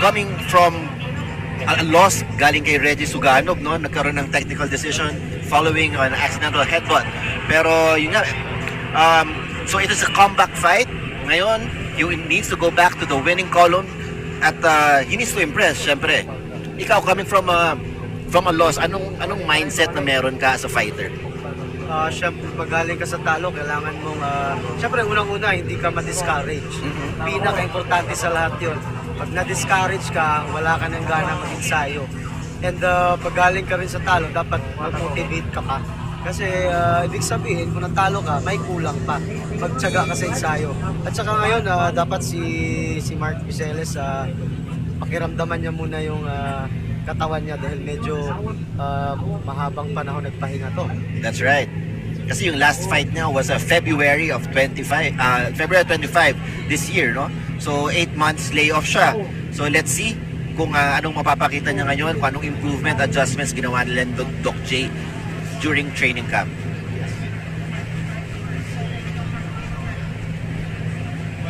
coming from a loss galing kay Reggie Suganov, no? Nagkaroon ng technical decision following an accidental headbutt. Pero yun nga, so it is a comeback fight. Ngayon, he needs to go back to the winning column at he needs to impress, syempre. Ikaw, coming from a loss, anong mindset na meron ka as a fighter? Siyempre, pag galing ka sa talo, kailangan mong, siyempre, unang-una, hindi ka ma-discourage. Pinaka-importante sa lahat yun. Pag na-discourage ka, wala ka ng gana mag-ensayo. And pag galing ka rin sa talo, dapat mag-motivate ka pa. Kasi ibig sabihin, kung natalo ka, may kulang pa. Magtsaga ka sa ensayo. At saka ngayon, dapat si Mark Viseles, pakiramdaman niya muna yung katawan niya dahil medyo mahabang panahon nagpahinga to. That's right. Kasi yung last fight niya was February 25 this year, no? So 8 months layoff siya. So let's see kung anong mapapakita niya ngayon, kung anong improvement, adjustments ginawa nila ng Doc J during training camp.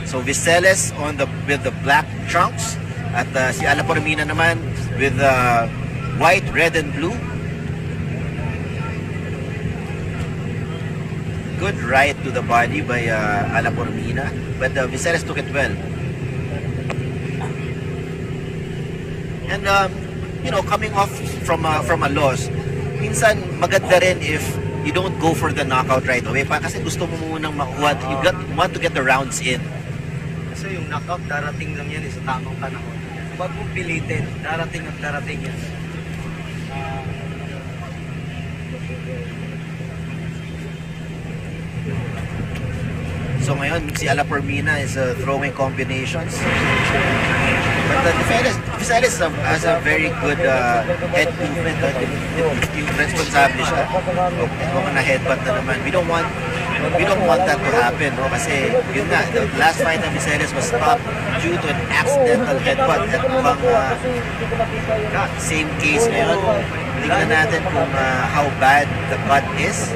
So Viseles with the black trunks at si Alapormina naman with white, red, and blue. Good right to the body by Alapormina, but Viseles took it well. And you know, coming off from a loss, minsan maganda rin if you don't go for the knockout right away, kasi gusto mo munang makuha, want to get the rounds in. Kasi yung knockout, darating lang yan sa tamang panahon. Huwag mong pilitin, darating at darating yan. So ngayon, si Alapormina is throwing combinations. But Viseles has a very good head movement. Yung responsable siya. Kung na-headbutt na naman. We don't want that to happen, no? Kasi yun nga, the last fight of Viseles was stopped due to an accidental headbutt. At mukhang same case ngayon. Tingnan natin kung how bad the cut is.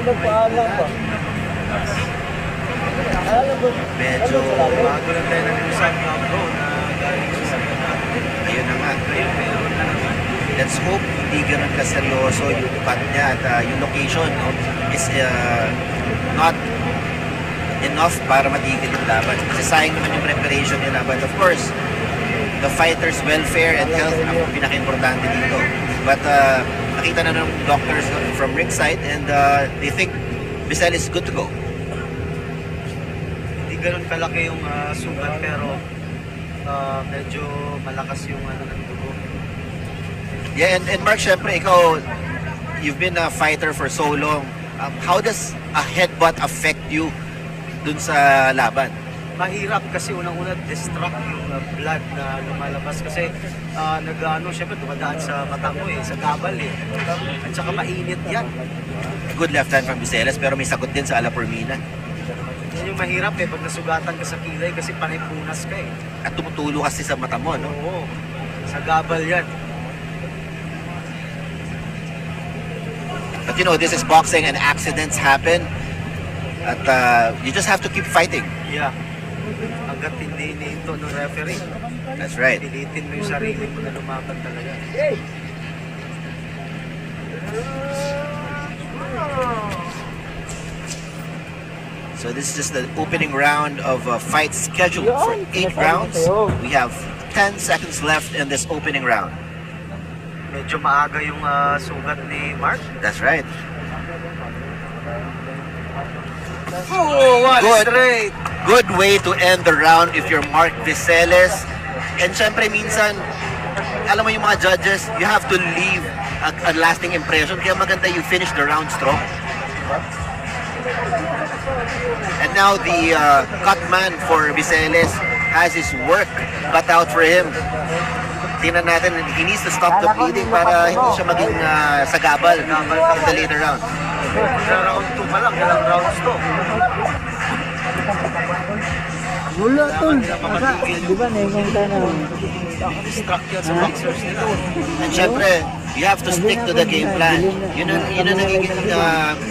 Medyo Bago lang tayo nag-usap na bro na galing sa sakit natin. ayun na nga. Ngayon, meron na naman. Let's hope hindi ganun kaseryoso yung cut niya at yung location, no, is not enough para matigil yung laban. Kasi sayang naman yung preparation nila. But of course, the fighter's welfare and health ang pinaka-importante dito. But nakita na ng doctors from ringside and they think Viseles is good to go. Hindi ganun kalaki yung sugat pero medyo malakas yung ng dugo. Yeah, and Mark, syempre, ikaw, you've been a fighter for so long. How does a headbutt affect you dun sa laban? Mahirap kasi unang-una distract yung blood na lumalabas kasi syempre dumadaan sa mata mo sa gabal At saka mainit yan. Good left hand from Viseles pero may sagot din sa Alapormina. Yan yung mahirap pag nasugatan ka sa kilay kasi panay punas ka At tumutulo kasi sa mata mo, no? Oo, sa gabal yan. But you know, this is boxing and accidents happen. At you just have to keep fighting. Yeah. Hanggat hindi iniinto ng referee. That's right. Pilitin mo yung sarili mo na lumaban talaga. So this is just the opening round of a fight scheduled for 8 rounds. We have 10 seconds left in this opening round. Medyo maaga yung sugat ni Mark. That's right. Oh, what straight! Good way to end the round if you're Mark Viseles. And syempre minsan, alam mo yung mga judges, you have to leave a lasting impression. Kaya maganda you finish the round strong. And now the cut man for Viseles has his work cut out for him. Tingnan natin, he needs to stop the bleeding para hindi siya maging sagabal in the later round. Round 2 pa lang, ilang rounds to. Wala tol. Kailangan nilang Asa, mamatigil di ba naingong tayo na? distract yan sa boxers nila. And syempre, you have to stick to the game plan. Yun ang nagiging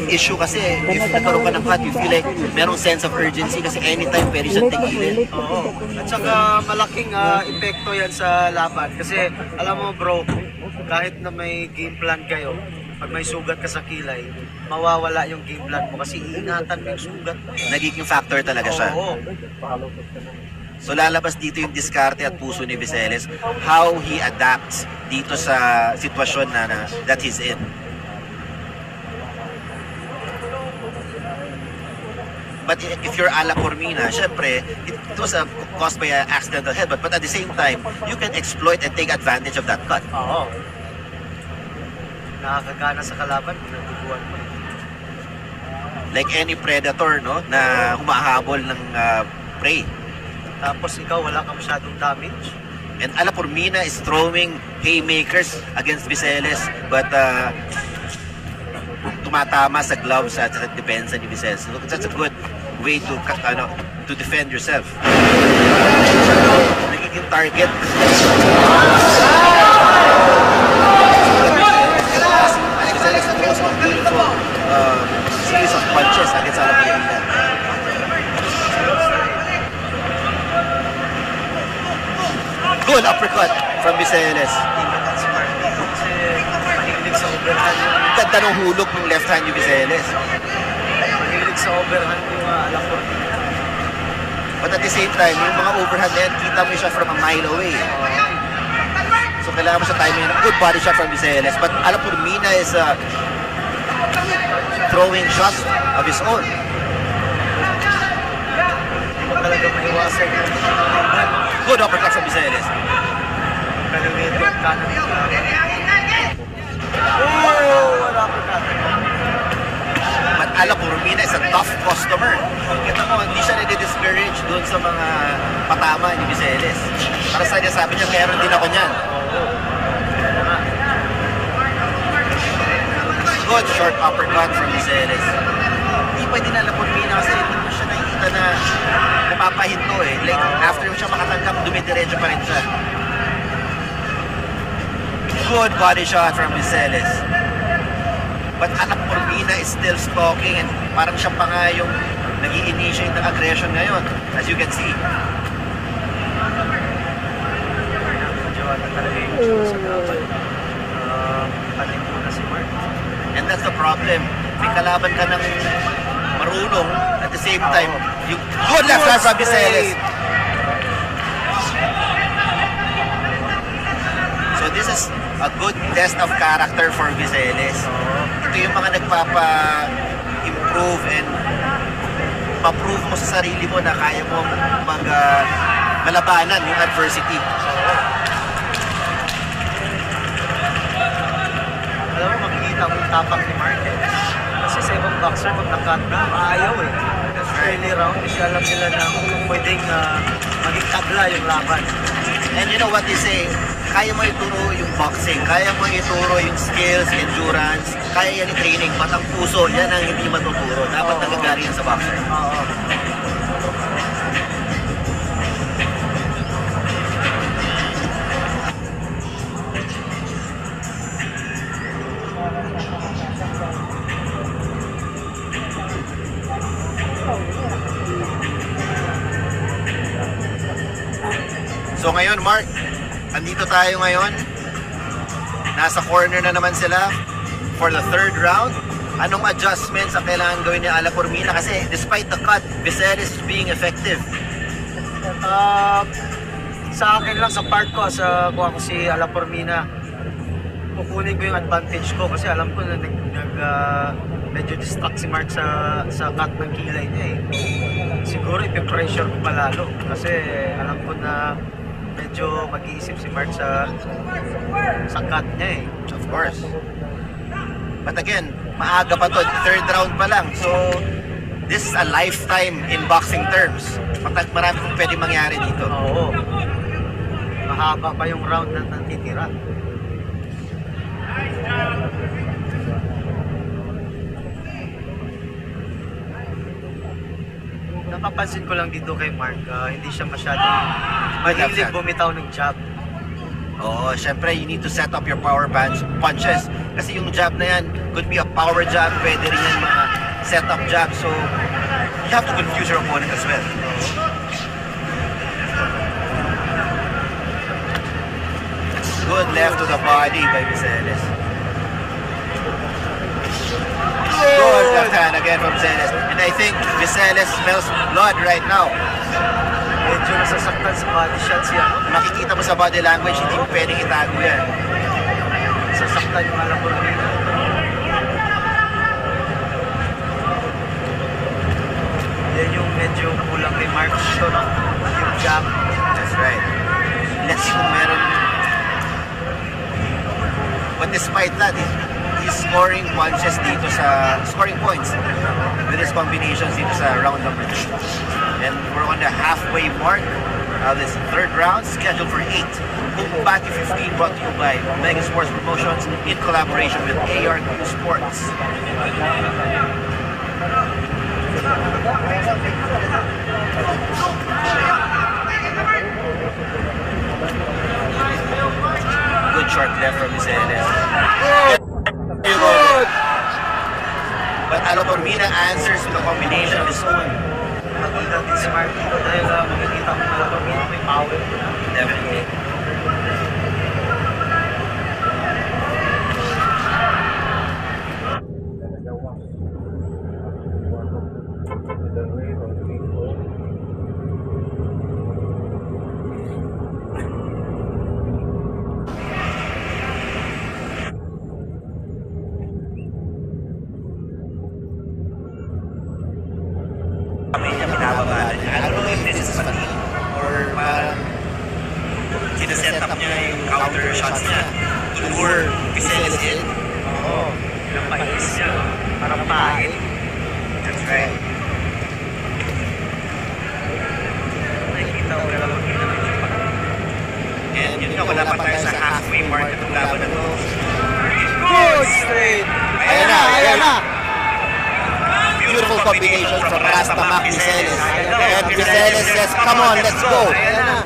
issue kasi if nagkaroon ka ng cut, you feel like merong sense of urgency kasi anytime pwede siyang tigilin. Oo. At saka malaking epekto yan sa laban. Kasi alam mo bro, kahit na may game plan kayo, pag may sugat ka sa kilay, mawawala yung game plan mo kasi iingatan mo yung sugat mo. Nagiging factor talaga siya. Oo. So lalabas dito yung diskarte at puso ni Viseles, how he adapts dito sa sitwasyon na that he's in. But if you're Ala Cormina, syempre, it was caused by an accidental headbutt. But at the same time, you can exploit and take advantage of that cut. Oo. Nakakagana sa kalaban, pinagtubuan mo. Like any predator, no, na humahabol ng prey. Tapos ikaw, wala ka masyadong damage. And Ala Cormina is throwing haymakers against Viseles, but tumatama sa gloves at sa depensa ni Viseles. So that's a good way to defend yourself. Nagiging target. Viseles throws a beautiful series of punches against Ala Cormina. Good uppercut from Viseles. Tingnan si Mark dito kasi mahilig sa overhand. Ganda ng hulog ng left hand ni Viseles. Mahilig sa overhand yung Alafor. But at the same time, yung mga overhand na yan, kita mo siya from a mile away. So kailangan mo sa timing ng good body shot from Viseles. But Ala Cormina is throwing shots of his own. Hindi mo talaga maiwasan yung Good uppercut from Viseles. kaliwete yung kanan ng laban. Oh! Wala ko ka. But Ala Cormina is a tough customer. Kita mo, hindi siya nade-discourage doon sa mga patama ni Viseles. Para sa niya, sabi niya, meron din ako niyan. Good short uppercut from Viseles. Hindi pwede na Ala Cormina kasi hindi mo siya nakikita na napapahinto eh. Like, after siya makatanggap, dumidiretso pa rin siya. Good body shot from Viseles. But Ala Cormina is still stalking and parang siya pa nga yung nag-i-initiate ng aggression ngayon, as you can see. Medyo ano talaga yung sa laban. Panin muna si Mark. And that's the problem. May kalaban ka ng marunong at the same time, you good left hand from Viseles. So this is a good test of character for Viseles. Ito yung mga nagpapa-improve and ma-prove mo sa sarili mo na kaya mo malabanan yung adversity. Alam mo, makikita mo yung tapang ni Mark eh. Kasi sa ibang boxer, pag nakat na, maayaw eh. Early round, kasi alam nila na pwedeng maging tabla yung laban. And you know what they say, kaya mo ituro yung boxing, kaya mo ituro yung skills, endurance, kaya yan yung training, but ang puso, yan ang hindi matuturo. Dapat nagagaling yan sa boxer. Oo. So ngayon, Mark, andito tayo ngayon. Nasa corner na naman sila for the third round. Anong adjustments ang kailangan gawin ni Ala Cormina? Kasi despite the cut, Viseles is being effective. Sa akin lang, sa part ko, kung ako si Ala Cormina, kukunin ko yung advantage ko kasi alam ko na medyo distract si Mark sa cut ng kilay niya eh. Siguro ipipressure ko palalo kasi alam ko na medyo mag-iisip si Mark sa cut niya eh. Of course. But again, maaga pa to, third round pa lang. So, this is a lifetime in boxing terms. Marami kong pwede mangyari dito. Oo. Mahaba pa yung round na natitira. napapansin ko lang dito kay Mark, hindi siya masyadong mahilig bumitaw ng jab. Oo, syempre, you need to set up your power punches. Kasi yung jab na yan, could be a power jab, pwede rin yan mga set-up jab. So, you have to confuse your opponent as well. Good left to the body by Viseles. Good left hand again from Viseles. And I think Viseles smells blood right now. Medyo nasasaktan sa body shots yan. Makikita mo sa body language, hindi mo pwedeng itago yan. Nasasaktan yung Alapormina. Yan yung medyo kulang kay Mark dito, no? Yung jab. That's right. Let's see kung meron. But despite that, he's scoring punches dito scoring points with his combinations dito sa round number 2. And we're on the halfway mark of this third round, scheduled for 8. Combate 15 brought to you by Mega Sports Promotions in collaboration with ARQ Sports. Good short left from Viseles. Good! But Alapormina answers with a combination of his own. Maganda din si Mark dito dahil makikita ko na Alapormina may power. Definitely. Kami niya pinababa niya. I don't know if this is funny or parang sinaset up niya yung counter shots niya to lure Viseles in. Oo. Napainis siya. Parang pahit. That's right. Nakikita ko na Alapormina medyo pa. And yun nga, wala pa tayo sa halfway mark itong laban na to. Good straight! Ayan na, ayan na! Beautiful combination from Rastamak Viseles. And Viseles says, come on, let's go. Ayan na!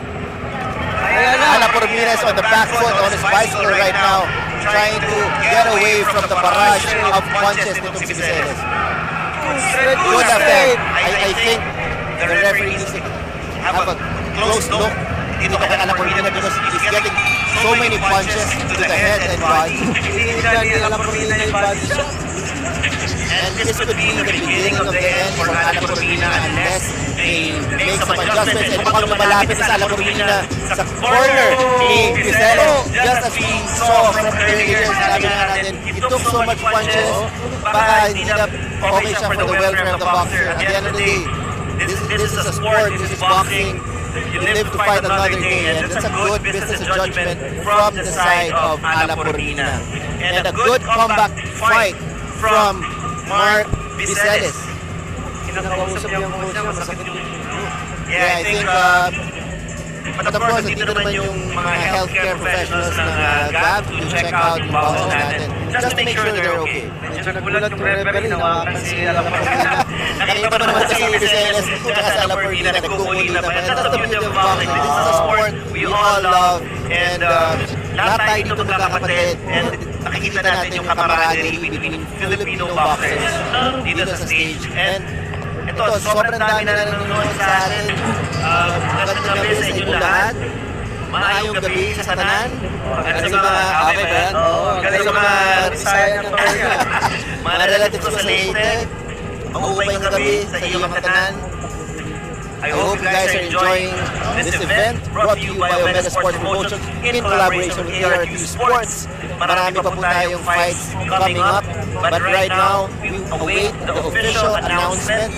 Ayan na! Alapormina is on the back foot on his bicycle right now, trying to get away from the barrage of punches nitong si Viseles. Good left hand. I think the referee needs to have a close look dito kay Alapormina because he's getting so many punches to the head and body. Hindi niya Alapormina yung body shot. And this could be the beginning of the end for Alapormina unless they make some adjustments. And mukhang lumalapit sa Alapormina sa corner ni Viseles. Just as we saw from earlier, sabi nga natin, he took so much punches, baka hindi na okay siya for the welfare of the boxer. At the end of the day, this is a sport, this is boxing. You live to fight another day, and that's a good business judgment from the side of Alapormina. And a good comeback fight from Mark Viseles. Kinakausap niya ang coach niya, masakit yung Yeah, I think, but of course, dito naman yung mga healthcare professionals ng GAB to check out yung bowels natin just to make sure that they're okay. medyo nagulat yung referee na kasi Alapormina. Nakita pa naman kasi si Viseles at sa Alapormina nagkukulita pa. And that's the beauty of boxing. This is a sport we all love, and lahat tayo dito magkakapatid, and nakikita natin yung camaraderie between Filipino boxers dito sa stage. And ito, sobrang dami na nanonood sa atin. Magandang gabi sa inyo lahat. Maayong gabi sa tanan. At sa mga, okay ba yan? At sa mga Bisaya ng Korea. Mga relatives ko sa Leyte. Maupay ng gabi sa iyong mga tanan. I hope you guys are enjoying this event brought to you by Omega Sports Promotions in collaboration with ARQ Sports. Marami pa po tayong fights coming up, but right now, we await the official announcement.